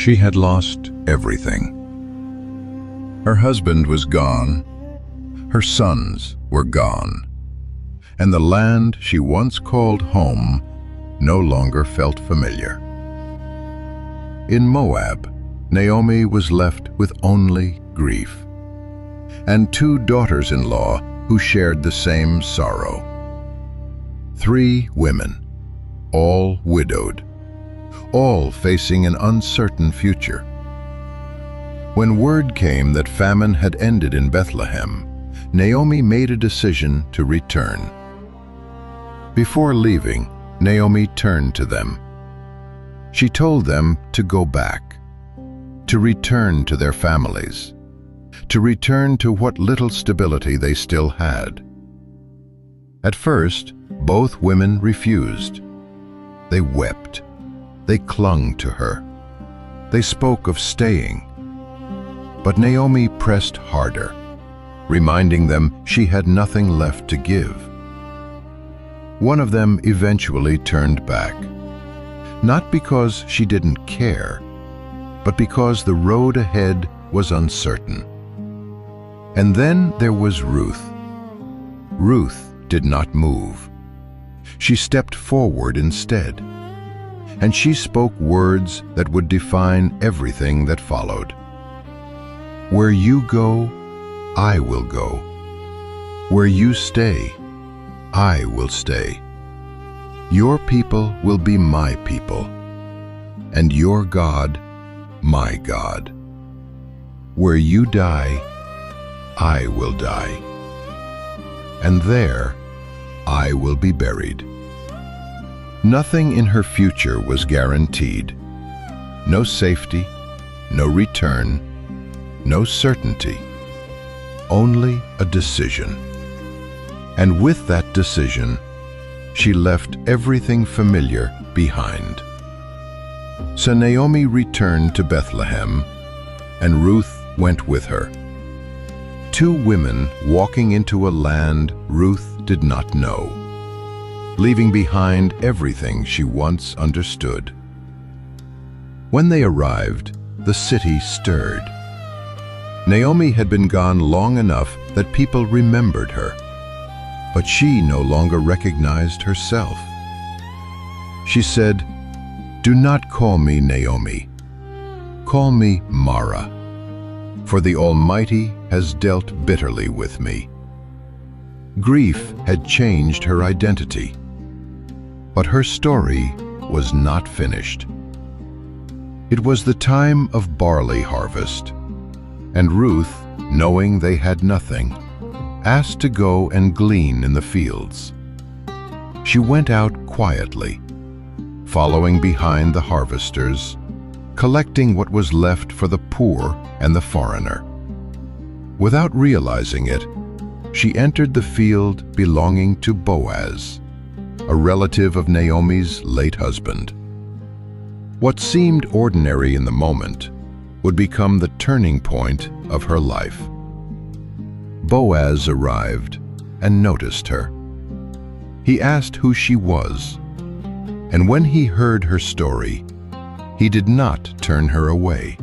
She had lost everything. Her husband was gone, her sons were gone, and the land she once called home no longer felt familiar. In Moab, Naomi was left with only grief, and 2 daughters-in-law who shared the same sorrow. 3 women, all widowed, all facing an uncertain future. When word came that famine had ended in Bethlehem, Naomi made a decision to return. Before leaving, Naomi turned to them. She told them to go back, to return to their families, to return to what little stability they still had. At first, both women refused. They wept. They clung to her. They spoke of staying. But Naomi pressed harder, reminding them she had nothing left to give. One of them eventually turned back, not because she didn't care, but because the road ahead was uncertain. And then there was Ruth. Ruth did not move. She stepped forward instead, and she spoke words that would define everything that followed. Where you go, I will go. Where you stay, I will stay. Your people will be my people, and your God, my God. Where you die, I will die, and there I will be buried. Nothing in her future was guaranteed. No safety, no return, no certainty, only a decision. And with that decision, she left everything familiar behind. So Naomi returned to Bethlehem, and Ruth went with her. 2 women walking into a land Ruth did not know, leaving behind everything she once understood. When they arrived, the city stirred. Naomi had been gone long enough that people remembered her, but she no longer recognized herself. She said, "Do not call me Naomi. Call me Mara, for the Almighty has dealt bitterly with me." Grief had changed her identity, but her story was not finished. It was the time of barley harvest, and Ruth, knowing they had nothing, asked to go and glean in the fields. She went out quietly, following behind the harvesters, collecting what was left for the poor and the foreigner. Without realizing it, she entered the field belonging to Boaz, a relative of Naomi's late husband. What seemed ordinary in the moment would become the turning point of her life. Boaz arrived and noticed her. He asked who she was, and when he heard her story, he did not turn her away.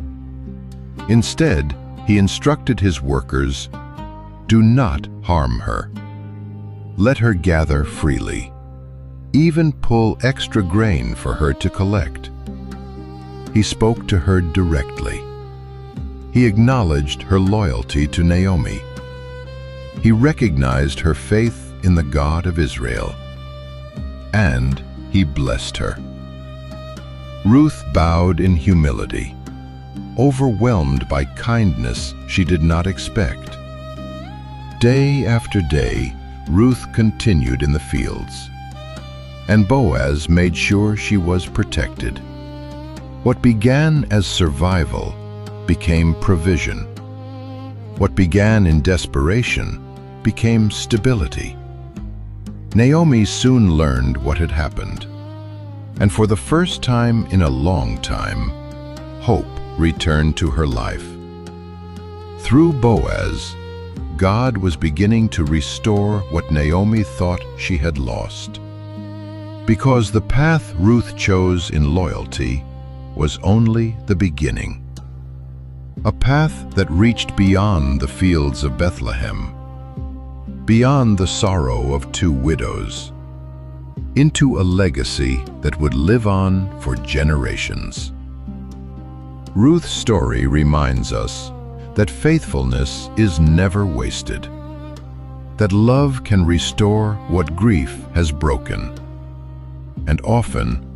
Instead, he instructed his workers, "Do not harm her. Let her gather freely. Even pull extra grain for her to collect." He spoke to her directly. He acknowledged her loyalty to Naomi. He recognized her faith in the God of Israel, and he blessed her. Ruth bowed in humility, overwhelmed by kindness she did not expect. Day after day, Ruth continued in the fields, and Boaz made sure she was protected. What began as survival became provision. What began in desperation became stability. Naomi soon learned what had happened, and for the first time in a long time, hope returned to her life. Through Boaz, God was beginning to restore what Naomi thought she had lost. Because the path Ruth chose in loyalty was only the beginning. A path that reached beyond the fields of Bethlehem, beyond the sorrow of two widows, into a legacy that would live on for generations. Ruth's story reminds us that faithfulness is never wasted, that love can restore what grief has broken, and often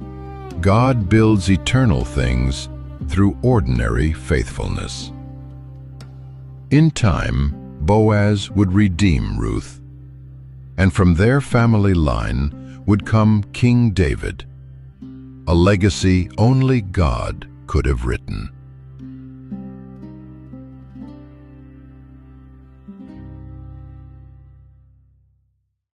God builds eternal things through ordinary faithfulness. In time, Boaz would redeem Ruth, and from their family line would come King David, a legacy only God could have written.